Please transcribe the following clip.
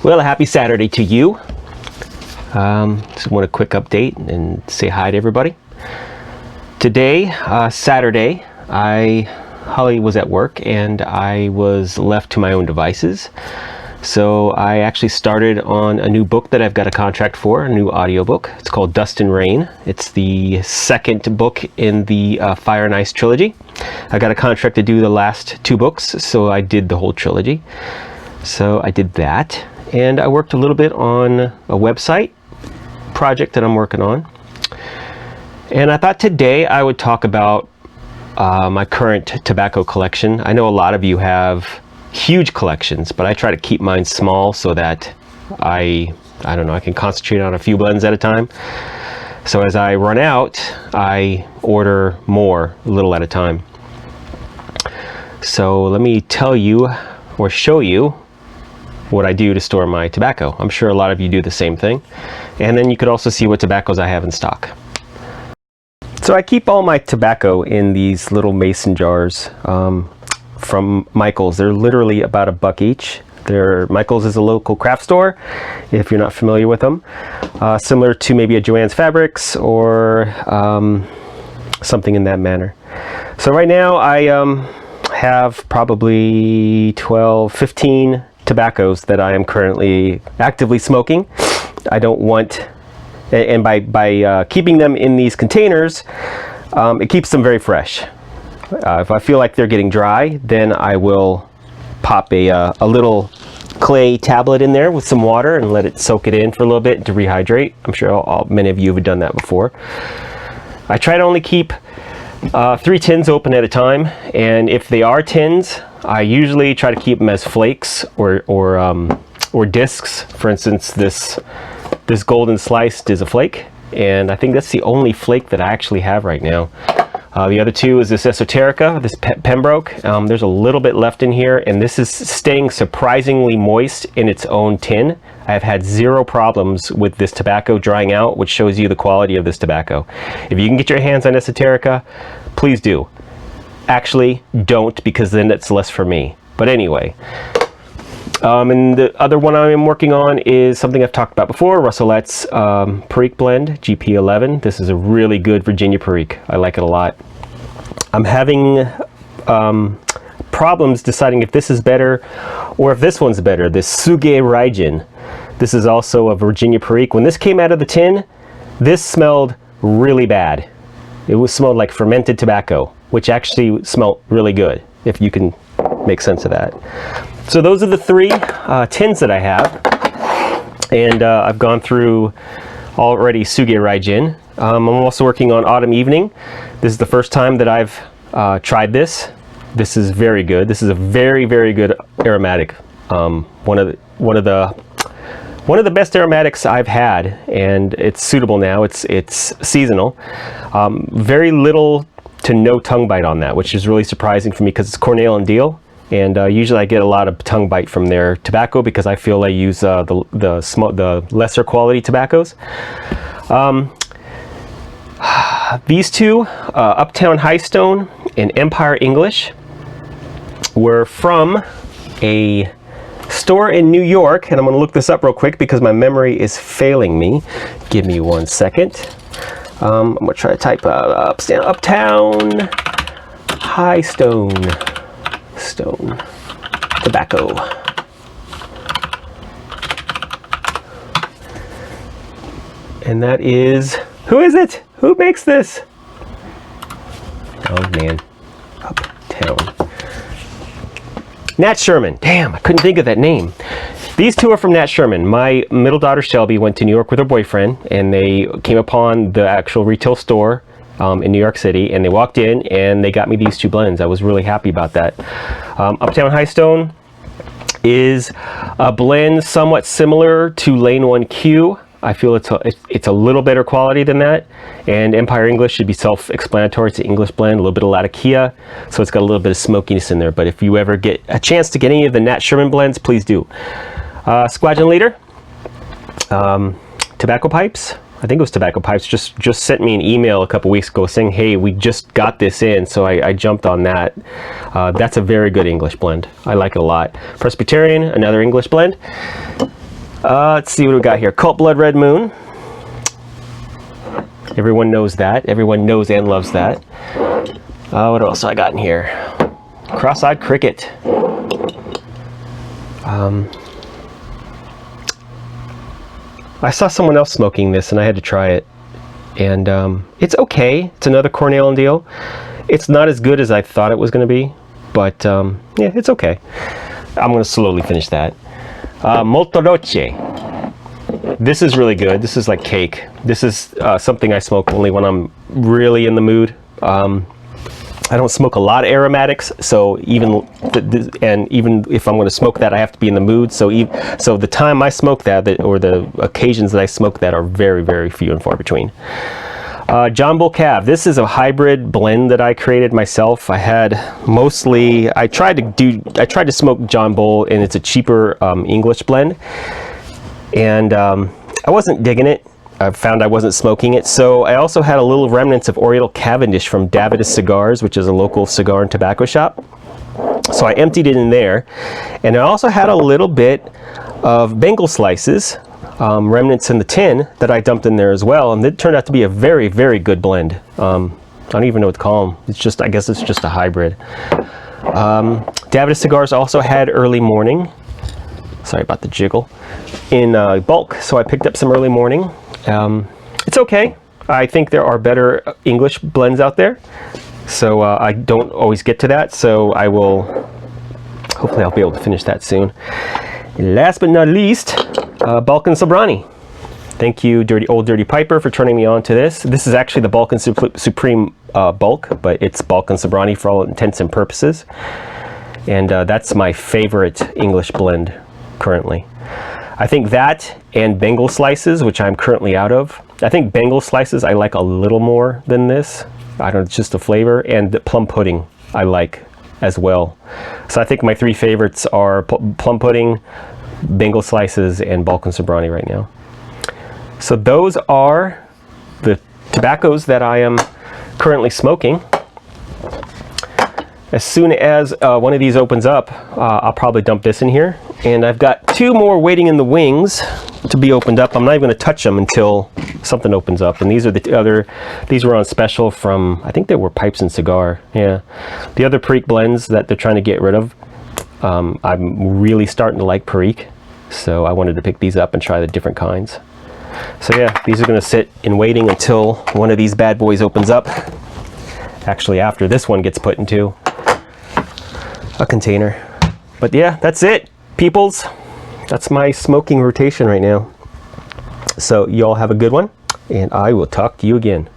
Well, a happy Saturday to you. Just want a quick update and say hi to everybody. Today, Saturday, Holly was at work and I was left to my own devices. So I actually started on a new book that I've got a contract for, a new audiobook. It's called Dust and Rain. It's the second book in the Fire and Ice trilogy. I got a contract to do the last 2 books, so I did the whole trilogy. So I did that, and I worked a little bit on a website project that I'm working on. And I thought today I would talk about my current tobacco collection. I know a lot of you have huge collections, but I try to keep mine small so that I can concentrate on a few blends at a time. So as I run out, I order more, a little at a time. So let me tell you or show you what I do to store my tobacco. I'm sure a lot of you do the same thing. And then you could also see what tobaccos I have in stock. So I keep all my tobacco in these little mason jars from Michael's. They're literally about $1 each. Michael's is a local craft store, if you're not familiar with them. Similar to maybe a Joann's Fabrics or something in that manner. So right now I have probably 12, 15 tobaccos that I am currently actively smoking. I don't want, and by keeping them in these containers, it keeps them very fresh. If I feel like they're getting dry, then I will pop a little clay tablet in there with some water and let it soak it in for a little bit to rehydrate. I'm sure many of you have done that before. I try to only keep 3 tins open at a time, and if they are tins, I usually try to keep them as flakes or discs. For instance, this golden sliced is a flake, and I think that's the only flake that I actually have right now. The other 2 is this Esoterica, this Pembroke. There's a little bit left in here, and this is staying surprisingly moist in its own tin. I've had 0 problems with this tobacco drying out, which shows you the quality of this tobacco. If you can get your hands on Esoterica, please do. Actually, don't, because then it's less for me. But anyway, and the other one I'm working on is something I've talked about before, Russellet's Perique Blend, GP11. This is a really good Virginia Perique. I like it a lot. I'm having problems deciding if this is better or if this one's better, this Sugiura Gin. This is also a Virginia Perique. When this came out of the tin, this smelled really bad. It smelled like fermented tobacco, which actually smelled really good, if you can make sense of that. So those are the 3 tins that I have, and I've gone through already Sugiura Gin. I'm also working on Autumn Evening. This is the first time that I've tried this. This is very good. This is a very, very good aromatic. One of the best aromatics I've had, and it's suitable now. It's seasonal. Very little to no tongue bite on that, which is really surprising for me because it's Cornell and Deal, and usually I get a lot of tongue bite from their tobacco because I feel I use the lesser quality tobaccos. These 2, Uptown High Stone and Empire English, were from a store in New York, and I'm going to look this up real quick because my memory is failing me. Give me 1 second. I'm going to try to type Uptown High Stone Tobacco. And that is, who is it? Who makes this? Oh man, Uptown. Nat Sherman. Damn, I couldn't think of that name. These 2 are from Nat Sherman. My middle daughter Shelby went to New York with her boyfriend, and they came upon the actual retail store in New York City, and they walked in and they got me these 2 blends. I was really happy about that. Uptown High Stone is a blend somewhat similar to Lane 1Q. I feel it's a little better quality than that, and Empire English should be self-explanatory. It's an English blend, a little bit of Latakia, so it's got a little bit of smokiness in there. But if you ever get a chance to get any of the Nat Sherman blends, please do. Squadron Leader, tobacco pipes. I think it was Tobacco Pipes, just sent me an email a couple weeks ago saying, hey, we just got this in, so I jumped on that. That's a very good English blend. I like it a lot. Presbyterian, another English blend. Let's see what we got here. Cult Blood Red Moon. Everyone knows that. Everyone knows and loves that. What else I got in here? Cross-Eyed Cricket. I saw someone else smoking this and I had to try it, and it's okay. It's another Cornell deal. It's not as good as I thought it was going to be, but yeah, it's okay. I'm going to slowly finish that. Molto Dolce. This is really good. This is like cake. This is something I smoke only when I'm really in the mood. I don't smoke a lot of aromatics, so even if I'm going to smoke that, I have to be in the mood. So the time I smoke that, or the occasions that I smoke that, are very, very few and far between. John Bull Cab. This is a hybrid blend that I created myself. I tried to smoke John Bull, and it's a cheaper English blend, and I wasn't digging it. I found I wasn't smoking it, so I also had a little remnants of Oriental Cavendish from Davidas Cigars, which is a local cigar and tobacco shop. So I emptied it in there, and I also had a little bit of Bengal slices, remnants in the tin, that I dumped in there as well, and it turned out to be a very, very good blend. I don't even know what to call them. It's just, I guess it's just a hybrid. Davidas Cigars also had Early Morning. Sorry about the jiggle. In bulk, so I picked up some Early Morning. It's okay. I think there are better English blends out there, so I don't always get to that, so hopefully I'll be able to finish that soon. Last but not least, Balkan Sobrani. Thank you, Old Dirty Piper, for turning me on to this. This is actually the Balkan Supreme bulk, but it's Balkan Sobrani for all intents and purposes, and that's my favorite English blend currently. I think that and Bengal slices, which I'm currently out of. I think Bengal slices I like a little more than this. I don't know, it's just the flavor, and the plum pudding I like as well. So I think my three favorites are plum pudding, Bengal slices, and Balkan Sobrani right now. So those are the tobaccos that I am currently smoking. As soon as one of these opens up, I'll probably dump this in here. And I've got two more waiting in the wings to be opened up. I'm not even going to touch them until something opens up. And these are these were on special from, I think they were Pipes and Cigar. Yeah. The other Perique blends that they're trying to get rid of. I'm really starting to like Perique, so I wanted to pick these up and try the different kinds. So yeah, these are going to sit in waiting until one of these bad boys opens up. Actually, after this one gets put into a container. But yeah, that's it, peoples. That's my smoking rotation right now. So you all have a good one, and I will talk to you again.